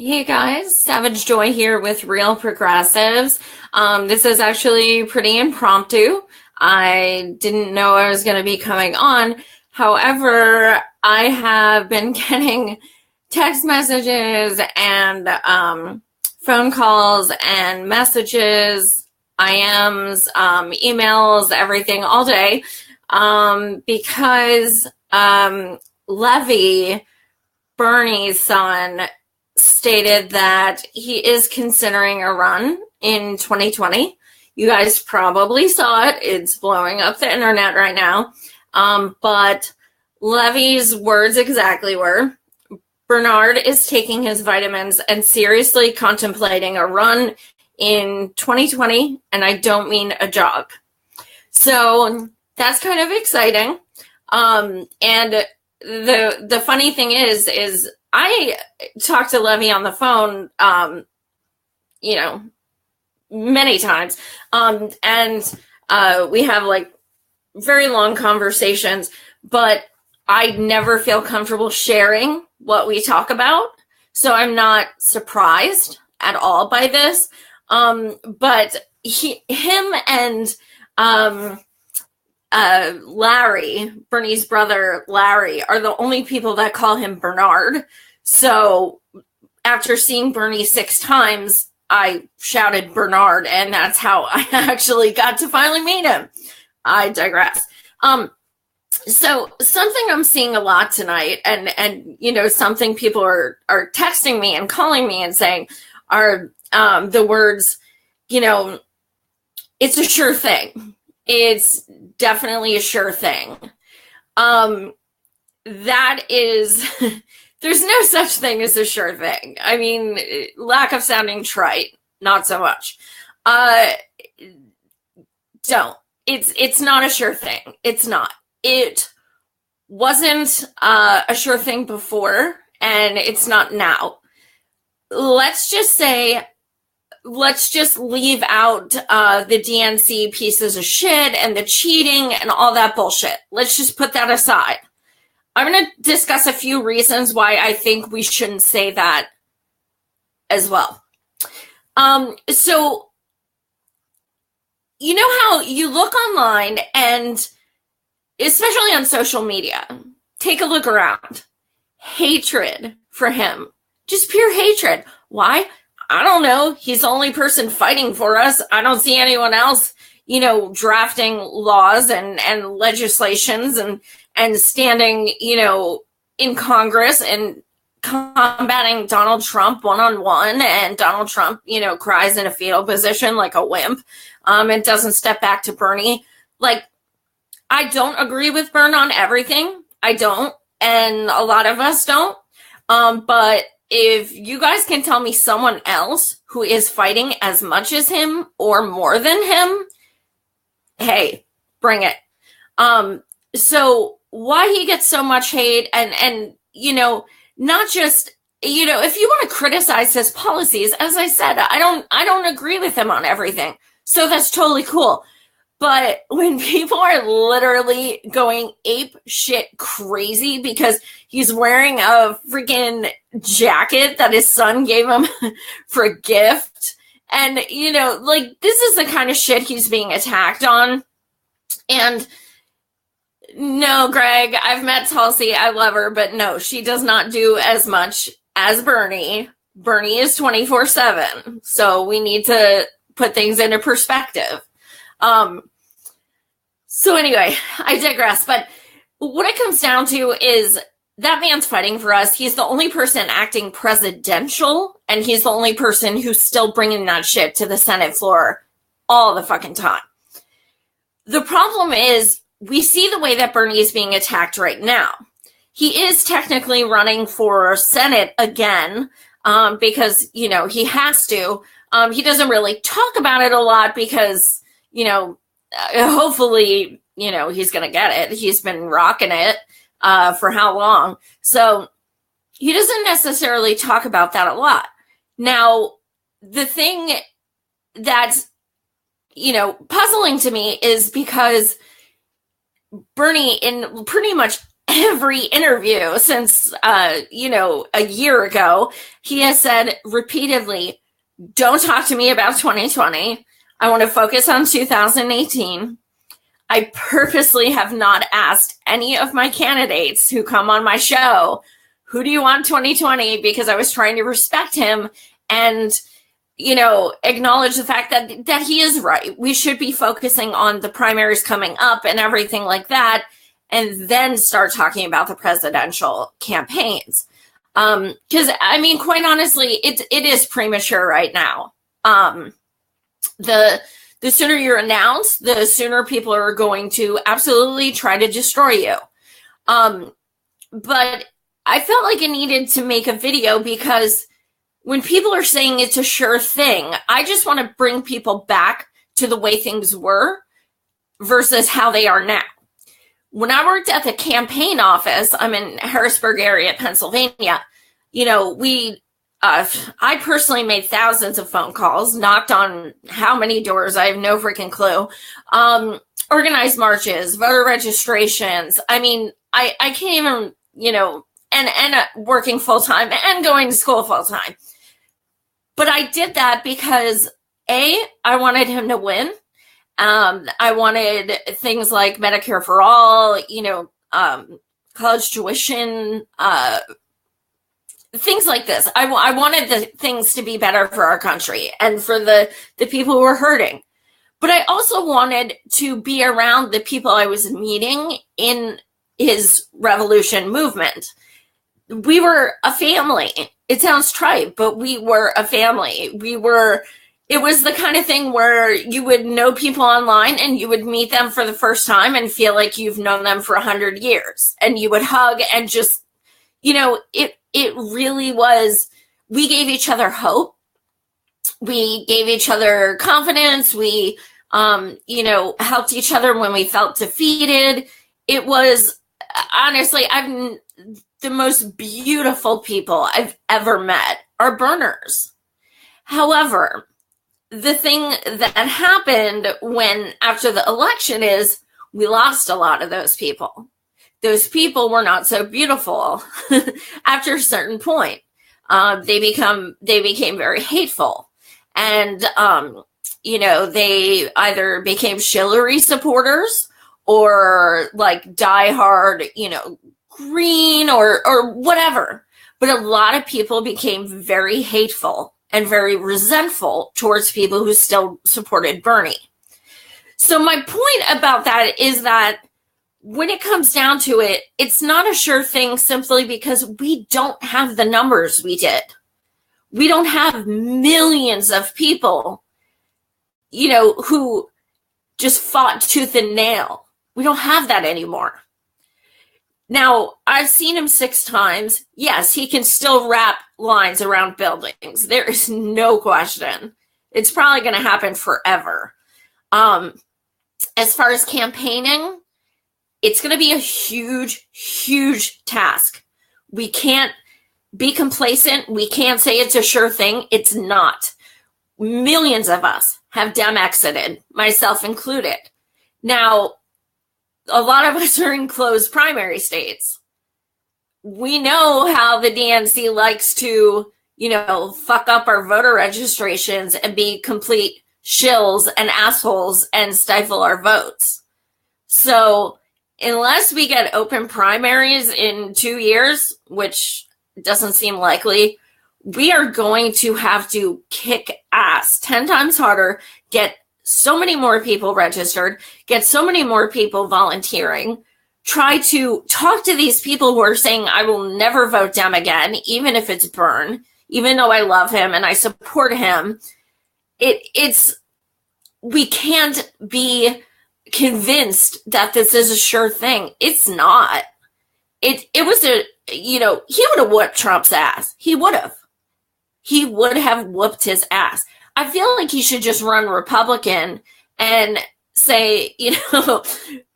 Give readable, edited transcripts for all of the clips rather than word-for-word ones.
Hey guys, Savage Joy here with Real Progressives. This is actually pretty impromptu. I didn't know I was going to be coming on. However, I have been getting text messages and phone calls and messages, IMs, emails, everything all day because Levy, Bernie's son, stated that he is considering a run in 2020. You guys probably saw it. It's blowing up the internet right now. But Levy's words exactly were, Bernard is taking his vitamins and seriously contemplating a run in 2020, and I don't mean a jog. So that's kind of exciting. And the funny thing is I talked to Levy on the phone, many times. And we have like very long conversations, but I never feel comfortable sharing what we talk about. So I'm not surprised at all by this. But him and Larry, Bernie's brother, Larry, are the only people that call him Bernard. So after seeing Bernie 6 times, I shouted Bernard, and that's how I actually got to finally meet him. I digress. So something I'm seeing a lot tonight, and something people are texting me and calling me and saying are the words, it's a sure thing. It's definitely a sure thing. That is, there's no such thing as a sure thing. I mean, lack of sounding trite, not so much. Don't. It's not a sure thing. It's not. It wasn't a sure thing before, and it's not now. Let's just leave out the DNC pieces of shit and the cheating and all that bullshit. Let's just put that aside. I'm going to discuss a few reasons why I think we shouldn't say that as well. So, you know how you look online, and especially on social media, take a look around. Hatred for him. Just pure hatred. Why? I don't know. He's the only person fighting for us. I don't see anyone else, drafting laws and legislations and standing, in Congress and combating Donald Trump one-on-one. And Donald Trump, cries in a fetal position like a wimp, and doesn't step back to Bernie. Like, I don't agree with Bern on everything. I don't. And a lot of us don't. But if you guys can tell me someone else who is fighting as much as him or more than him, hey, bring it. So why he gets so much hate and not just, if you want to criticize his policies, as I said, I don't agree with him on everything. So that's totally cool. But when people are literally going ape shit crazy because he's wearing a freaking jacket that his son gave him for a gift, and, this is the kind of shit he's being attacked on. And no, Greg, I've met Tulsi. I love her, but no, she does not do as much as Bernie. Bernie is 24/7. So we need to put things into perspective. So anyway, I digress. But what it comes down to is that man's fighting for us. He's the only person acting presidential, and he's the only person who's still bringing that shit to the Senate floor all the fucking time. The problem is we see the way that Bernie is being attacked right now. He is technically running for Senate again because, he has to. He doesn't really talk about it a lot because, hopefully, he's going to get it. He's been rocking it for how long? So he doesn't necessarily talk about that a lot. Now, the thing that's, puzzling to me is because Bernie, in pretty much every interview since, a year ago, he has said repeatedly, don't talk to me about 2020. I want to focus on 2018. I purposely have not asked any of my candidates who come on my show, who do you want 2020? Because I was trying to respect him and, acknowledge the fact that he is right. We should be focusing on the primaries coming up and everything like that, and then start talking about the presidential campaigns. Because, quite honestly, it is premature right now. The sooner you're announced, the sooner people are going to absolutely try to destroy you. But I felt like I needed to make a video because when people are saying it's a sure thing, I just want to bring people back to the way things were versus how they are now. When I worked at the campaign office, I'm in Harrisburg area, Pennsylvania, I personally made thousands of phone calls, knocked on how many doors, I have no freaking clue, organized marches, voter registrations. I can't even, and working full-time and going to school full-time. But I did that because, I wanted him to win. I wanted things like Medicare for all, college tuition, things like this. I wanted the things to be better for our country and for the people who were hurting. But I also wanted to be around the people I was meeting in his revolution movement. We were a family. It sounds trite, but we were a family. It was the kind of thing where you would know people online and you would meet them for the first time and feel like you've known them for 100 years. And you would hug and just, it really was, we gave each other hope. We gave each other confidence. We, helped each other when we felt defeated. It was, honestly, the most beautiful people I've ever met are burners. However, the thing that happened after the election is we lost a lot of those people. Those people were not so beautiful after a certain point. They became very hateful. And, they either became Hillary supporters or like diehard, green or whatever. But a lot of people became very hateful and very resentful towards people who still supported Bernie. So my point about that is that when it comes down to it, it's not a sure thing simply because we don't have the numbers we did. We don't have millions of people, who just fought tooth and nail. We don't have that anymore. Now, I've seen him 6 times. Yes, he can still wrap lines around buildings. There is no question. It's probably going to happen forever. As far as campaigning, it's going to be a huge, huge task. We can't be complacent. We can't say it's a sure thing. It's not. Millions of us have Dem exited, myself included. Now, a lot of us are in closed primary states. We know how the DNC likes to, fuck up our voter registrations and be complete shills and assholes and stifle our votes. So unless we get open primaries in 2 years, which doesn't seem likely, we are going to have to kick ass 10 times harder, get so many more people registered, get so many more people volunteering, try to talk to these people who are saying, I will never vote Dem again, even if it's Byrne, even though I love him and I support him. We can't be convinced that this is a sure thing. It's not. It was he would have whooped Trump's ass. He would have whooped his ass. I feel like he should just run Republican and say,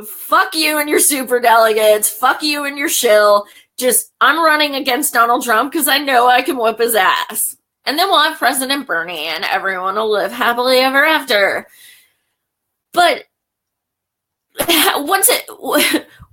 fuck you and your super delegates, fuck you and your shill. I'm running against Donald Trump because I know I can whoop his ass. And then we'll have President Bernie and everyone will live happily ever after. But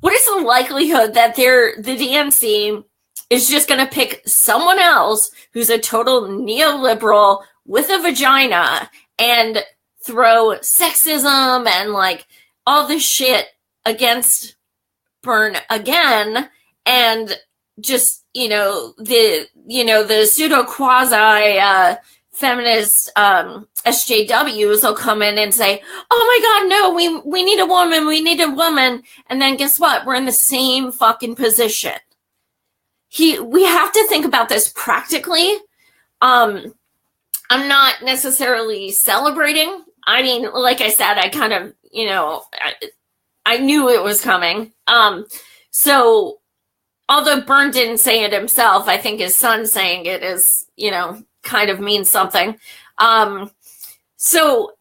What is the likelihood that the DNC is just going to pick someone else who's a total neoliberal with a vagina and throw sexism and like all this shit against Byrne again, and just, the pseudo quasi feminist SJWs will come in and say, oh my God, no, we need a woman. And then guess what? We're in the same fucking position. We have to think about this practically. I'm not necessarily celebrating. I mean, like I said, I kind of, I knew it was coming. So although Byrne didn't say it himself, I think his son saying it is, kind of means something. So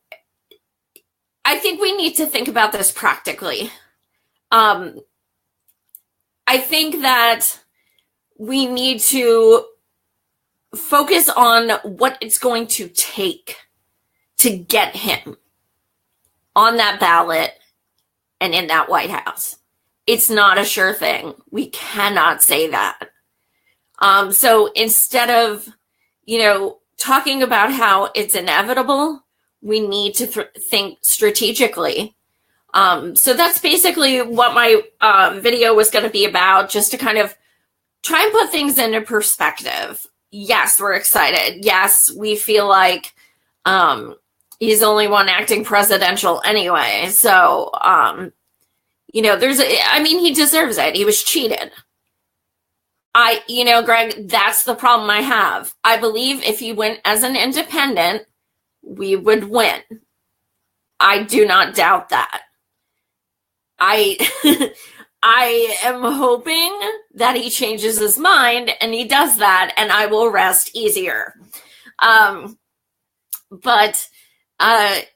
I think we need to think about this practically. I think that we need to focus on what it's going to take to get him on that ballot and in that White House. It's not a sure thing. We cannot say that. So instead of, talking about how it's inevitable, we need to think strategically. So that's basically what my video was going to be about, just to kind of try and put things into perspective. Yes, we're excited. Yes, we feel like he's the only one acting presidential anyway. So, he deserves it. He was cheated. Greg, that's the problem I have. I believe if he went as an independent, we would win. I do not doubt that. I am hoping that he changes his mind and he does that, and I will rest easier. But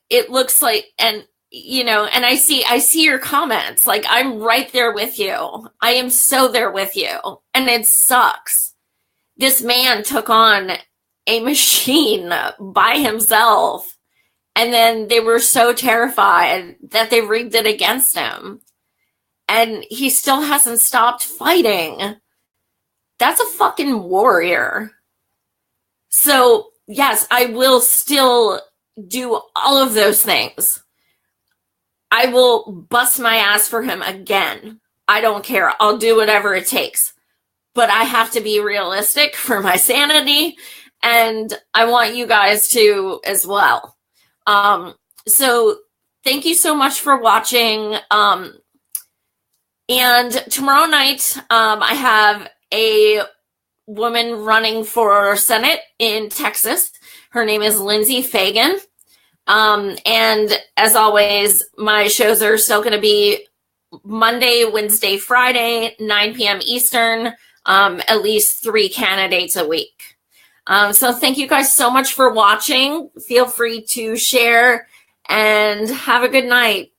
it looks like, and I see your comments. Like, I'm right there with you. I am so there with you. And it sucks. This man took on a machine by himself. And then they were so terrified that they rigged it against him. And he still hasn't stopped fighting. That's a fucking warrior. So, yes, I will still do all of those things. I will bust my ass for him again. I don't care. I'll do whatever it takes. But I have to be realistic for my sanity, and I want you guys to as well. So thank you so much for watching. And tomorrow night, I have a woman running for Senate in Texas. Her name is Lindsay Fagan. And as always, my shows are still going to be Monday, Wednesday, Friday, 9 p.m. Eastern, at least 3 candidates a week. So thank you guys so much for watching. Feel free to share and have a good night.